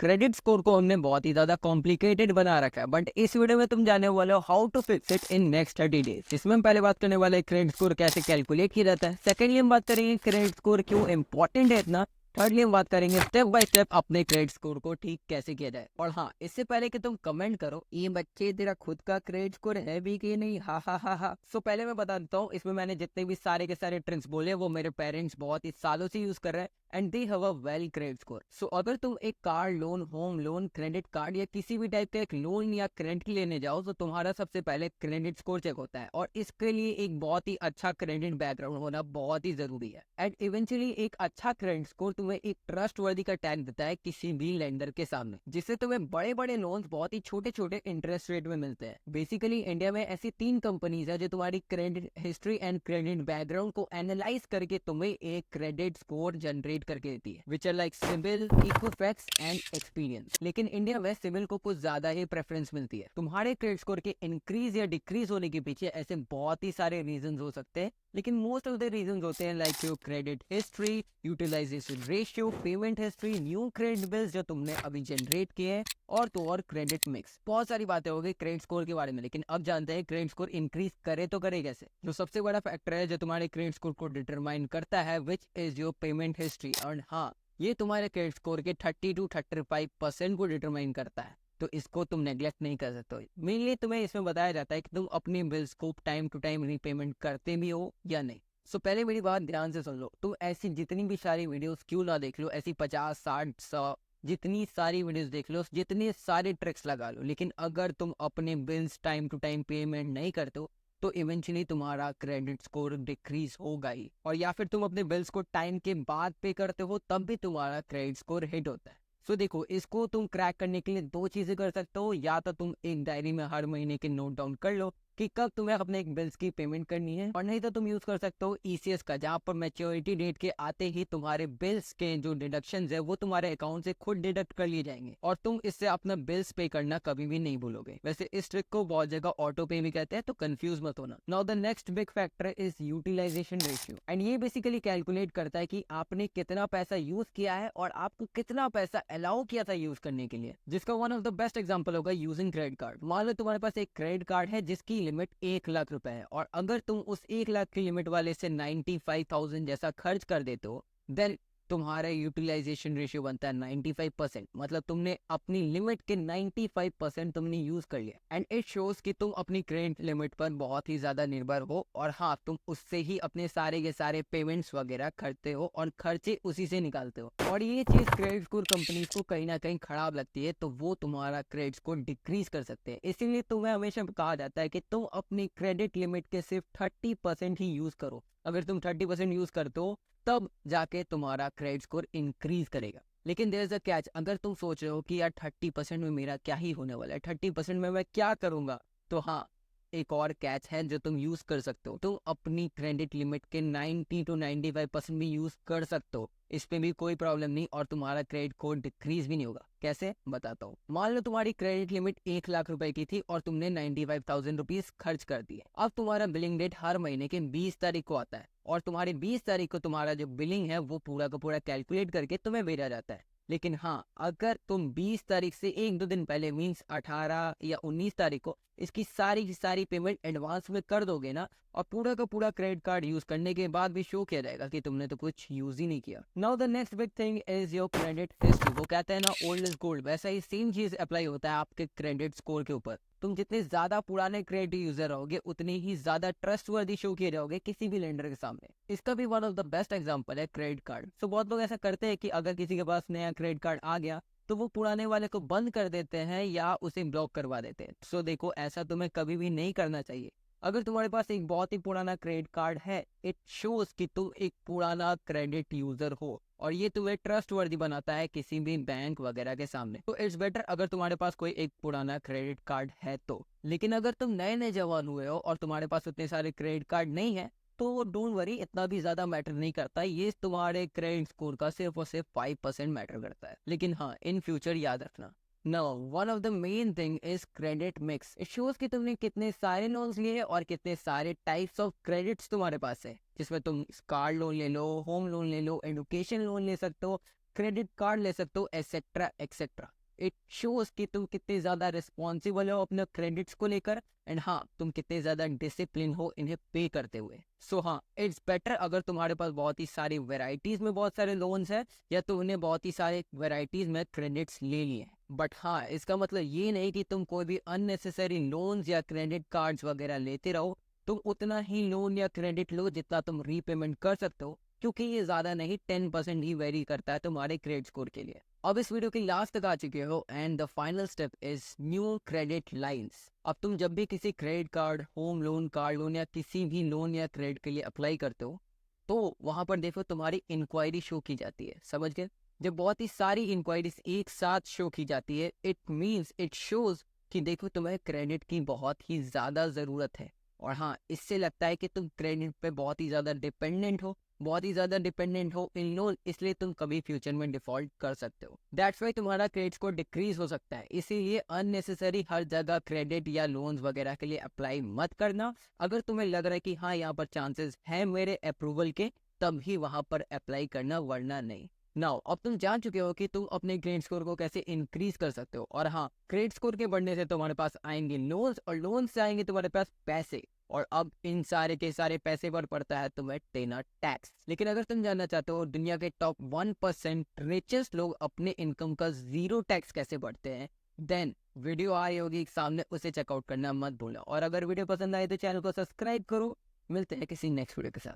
Credit score को हमने बहुत ही ज्यादा कॉम्प्लिकेटेड बना रखा है, बट इस वीडियो में तुम जाने वाले हो how to fix it in next 30 days. जिसमें हम पहले बात करने वाले हैं क्रेडिट स्कोर कैसे कैलकुलेट किया जाता है। सेकेंडली हम बात करेंगे क्रेडिट स्कोर क्यों इंपॉर्टेंट है इतना। थर्डली हम बात करेंगे स्टेप बाय स्टेप अपने क्रेडिट स्कोर को ठीक कैसे किया जाए। और हाँ, इससे पहले कि तुम कमेंट करो ये बच्चे तेरा खुद का क्रेडिट स्कोर है भी कि नहीं, हा हा हा हा। सो पहले मैं बता देता हूँ, इसमें मैंने जितने भी सारे के सारे ट्रिक्स बोले वो मेरे पेरेंट्स बहुत ही सालों से यूज कर रहे हैं and they have a well credit score. So अगर तुम एक car loan, home loan, credit card या किसी भी टाइप का एक लोन या क्रेडिट लेने जाओ तो तुम्हारा सबसे पहले क्रेडिट स्कोर चेक होता है, और इसके लिए एक बहुत ही अच्छा क्रेडिट बैकग्राउंड होना बहुत ही जरूरी है। एंड इवेंचुअली एक अच्छा क्रेडिट स्कोर तुम्हें एक ट्रस्ट वर्दी का टैग देता है किसी भी लेंडर के सामने, जिससे तुम्हें बड़े बड़े लोन्स बहुत ही छोटे छोटे इंटरेस्ट रेट में मिलते हैं। बेसिकली इंडिया में ऐसी 3 कंपनीज है जो तुम्हारी credit history and credit background को एनालाइज करके तुम्हें एक क्रेडिट स्कोर जनरेट करके देती है, which are like CIBIL, Equifax and Experian. लेकिन इंडिया में सिबिल को कुछ ज्यादा ही प्रेफरेंस मिलती है। तुम्हारे क्रेडिट स्कोर के इंक्रीज या डिक्रीज होने के पीछे ऐसे बहुत ही सारे रीजन हो सकते हैं, लेकिन मोस्ट ऑफ द रीजन होते हैं like your credit history, utilisation ratio, payment history, new credit bills जो तुमने अभी जनरेट किए हैं, और तो और क्रेडिट मिक्स। बहुत सारी बातें हो गई क्रेडिट स्कोर के बारे में, लेकिन अब जानते हैं क्रेडिट स्कोर इंक्रीज करे तो करे कैसे। जो सबसे बड़ा फैक्टर है जो तुम्हारे क्रेडिट स्कोर को डिटरमाइन करता है, which is your payment history. और हाँ, ये तुम्हारे क्रेडिट स्कोर के 30 to 35% को डिटरमाइन करता है, तो इसको तुम नेग्लेक्ट नहीं कर सकते हो। मेनली तुम्हें इसमें बताया जाता है कि तुम अपने बिल्स को टाइम टू टाइम रीपेमेंट करते भी हो या नहीं। सो पहले मेरी बात ध्यान से सुन लो। तुम ऐसी जितनी भी सारी वीडियोस क्यों ना देख लो, ऐसी 50, 60, 100 जितनी सारी वीडियोस देख लो, जितने सारे ट्रिक्स लगा लो, लेकिन अगर तुम अपने bills time to time payment नहीं करते हो तो इवेंचुअली तुम्हारा क्रेडिट स्कोर डिक्रीज होगा ही। और या फिर तुम अपने बिल्स को टाइम के बाद पे करते हो तब भी तुम्हारा क्रेडिट स्कोर हिट होता है। सो देखो, इसको तुम क्रैक करने के लिए 2 चीजें कर सकते हो। या तो तुम एक डायरी में हर महीने के नोट डाउन कर लो कि कब तुम्हें अपने एक बिल्स की पेमेंट करनी है, और नहीं तो तुम यूज कर सकते हो ईसीएस का, जहाँ पर मैच्योरिटी डेट के आते ही तुम्हारे बिल्स के जो डिडक्शंस है वो तुम्हारे अकाउंट से खुद डिडक्ट कर लिए जाएंगे, और तुम इससे अपना बिल्स पे करना कभी भी नहीं भूलोगे। वैसे इस ट्रिक को बहुत जगह ऑटो पे भी कहते हैं, तो कंफ्यूज मत होना। Now the next big factor is utilisation ratio, and ये बेसिकली कैलकुलेट करता है कि आपने कितना पैसा यूज किया है और आपको कितना पैसा अलाउ किया था यूज करने के लिए। जिसका one of the best example होगा यूजिंग क्रेडिट कार्ड। मान लो तुम्हारे पास एक क्रेडिट कार्ड है जिसकी लिमिट 1 लाख रुपए है, और अगर तुम उस 1 लाख की लिमिट वाले से 95,000 जैसा खर्च कर देते हो, देन तुम्हारा यूटिलाइजेशन रेशियो बनता है 95%। मतलब तुमने अपनी लिमिट के 95% तुमने यूज कर लिया, एंड इट शोज कि तुम अपनी क्रेडिट लिमिट पर बहुत ही ज्यादा निर्भर हो, और हाँ, तुम उससे ही अपने सारे के सारे पेमेंट्स वगैरह करते हो और खर्चे उसी से निकालते हो। और ये चीज क्रेडिट स्कोर कंपनीज को कहीं ना कहीं खराब लगती है, तो वो तुम्हारा क्रेडिट स्कोर डिक्रीज कर सकते हैं। इसीलिए तुम्हें हमेशा कहा जाता है कि तुम अपनी क्रेडिट लिमिट के सिर्फ 30% ही यूज करो। अगर तुम 30% यूज करते हो तब जाके तुम्हारा क्रेडिट स्कोर इंक्रीज करेगा। लेकिन देयर इज अ कैच। अगर तुम सोच रहे हो कि यार 30% में मेरा क्या ही होने वाला है, 30% में मैं क्या करूंगा, तो हाँ, एक और कैच है जो तुम यूज कर सकते हो। तुम अपनी क्रेडिट लिमिट के 90 to 95% भी यूज कर सकते हो, इसमें भी कोई प्रॉब्लम नहीं, और तुम्हारा क्रेडिट कोड डिक्रीज भी नहीं होगा। कैसे, बताता हूँ। मान लो तुम्हारी क्रेडिट लिमिट 1 लाख रुपए की थी और तुमने 95,000 रुपीज खर्च कर दिए। अब तुम्हारा बिलिंग डेट हर महीने के 20 तारीख को आता है, और तुम्हारी 20 तारीख को तुम्हारा जो बिलिंग है वो पूरा का पूरा कैलकुलेट करके तुम्हें भेजा जाता है। लेकिन हाँ, अगर तुम 20 तारीख से 1-2 दिन पहले मीन्स 18 या 19 तारीख को इसकी सारी की सारी पेमेंट एडवांस में कर दोगे ना, और पूरा का पूरा क्रेडिट कार्ड यूज करने के बाद भी शो किया जाएगा कि तुमने तो कुछ यूज ही नहीं किया। Now the next big thing is your credit history. वो कहते हैं ना, ओल्ड इज गोल्ड, वैसा ही सेम चीज अप्लाई होता है आपके क्रेडिट स्कोर के ऊपर। तुम जितने ज्यादा पुराने क्रेडिट यूजर रहोगे उतने ही ज्यादा ट्रस्टवर्दी शो किए जाओगे किसी भी लेंडर के सामने। इसका भी one of the best example है क्रेडिट कार्ड। सो बहुत लोग ऐसा करते हैं कि अगर किसी के पास नया क्रेडिट कार्ड आ गया तो वो पुराने वाले को बंद कर देते हैं या उसे ब्लॉक करवा देते हैं। सो देखो, ऐसा तुम्हें कभी भी नहीं करना चाहिए। अगर तुम्हारे पास एक बहुत ही पुराना क्रेडिट कार्ड है, इट शोज कि तुम एक पुराना क्रेडिट यूजर हो, और ये तुम्हें ट्रस्टवर्दी बनाता है किसी भी बैंक वगैरह के सामने। तो इट्स बेटर अगर तुम्हारे पास कोई एक पुराना क्रेडिट कार्ड है तो। लेकिन अगर तुम नए नए जवान हुए हो और तुम्हारे पास उतने सारे क्रेडिट कार्ड नहीं है, तो डोंट वरी, इतना भी ज्यादा मैटर नहीं करता। ये तुम्हारे क्रेडिट स्कोर का सिर्फ और सिर्फ 5% मैटर करता है। लेकिन हाँ, इन फ्यूचर याद रखना। No, one of the main thing is credit mix. It shows कि तुमने कितने सारे लोन्स लिए और कितने सारे टाइप्स ऑफ क्रेडिट्स तुम्हारे पास है, जिसमें तुम कार लोन ले लो, होम लोन ले लो, एजुकेशन लोन ले सकते हो, क्रेडिट कार्ड ले सकते हो, एसेट्रा एक्सेट्रा। इट शोज कि तुम कितने ज्यादा रिस्पॉन्सिबल हो अपने क्रेडिट्स को लेकर, एंड हाँ तुम कितने ज्यादा डिसिप्लिन हो इन्हें पे करते हुए। सो हाँ, इट्स बेटर अगर तुम्हारे पास बहुत ही सारी वेराइटीज में बहुत सारे लोन्स है, या तुमने बहुत ही सारे वेराइटीज में क्रेडिट्स ले लिए। बट हाँ, इसका मतलब ये नहीं कि तुम कोई भी अननेसेसरी लोन्स या क्रेडिट कार्ड्स वगैरह लेते रहो। तुम उतना ही लोन या क्रेडिट लो जितना तुम रीपेमेंट कर सकते हो, क्योंकि ये ज्यादा नहीं 10% ही वेरी करता है तुम्हारे क्रेडिट स्कोर के लिए। अब इस वीडियो की लास्ट तक आ चुके हो, and the final step is new credit lines. अब तुम जब भी किसी credit card, home loan, car loan या किसी भी लोन या क्रेडिट के लिए अप्लाई करते हो, तो वहां पर देखो तुम्हारी इंक्वायरी शो की जाती है। समझ गए? जब बहुत ही सारी इंक्वायरीज एक साथ शो की जाती है, इट मीन्स इट शोज कि देखो तुम्हें क्रेडिट की बहुत ही ज्यादा जरूरत है। और हाँ, इससे लगता है कि तुम क्रेडिट पे बहुत ही ज्यादा डिपेंडेंट हो, बहुत ही ज्यादा डिपेंडेंट हो इन लोन, इसलिए तुम कभी फ्यूचर में डिफॉल्ट कर सकते हो। दैट्स वाई तुम्हारा क्रेडिट स्कोर डिक्रीज हो सकता है। इसीलिए अननेसेसरी हर जगह क्रेडिट या लोन्स वगैरह के लिए अप्लाई मत करना। अगर तुम्हें लग रहा है कि हाँ यहाँ पर चांसेस है मेरे अप्रूवल के, तब ही वहां पर अप्लाई करना, वरना नहीं। नाउ अब तुम जान चुके हो कि तुम अपने क्रेडिट स्कोर को कैसे इंक्रीज कर सकते हो। और हाँ, क्रेडिट स्कोर के बढ़ने से तुम्हारे पास आएंगे लोन्स, और लोन से आएंगे तुम्हारे पास पैसे, और अब इन सारे के सारे पैसे पर पड़ता है तुम्हें देना टैक्स। लेकिन अगर तुम जानना चाहते हो दुनिया के टॉप 1% रिचेस्ट लोग अपने इनकम का 0 टैक्स कैसे बढ़ते हैं, देन वीडियो आई होगी सामने, उसे चेकआउट करना मत भूलना। और अगर वीडियो पसंद आए तो चैनल को सब्सक्राइब करो। मिलते हैं किसी नेक्स्ट वीडियो के साथ।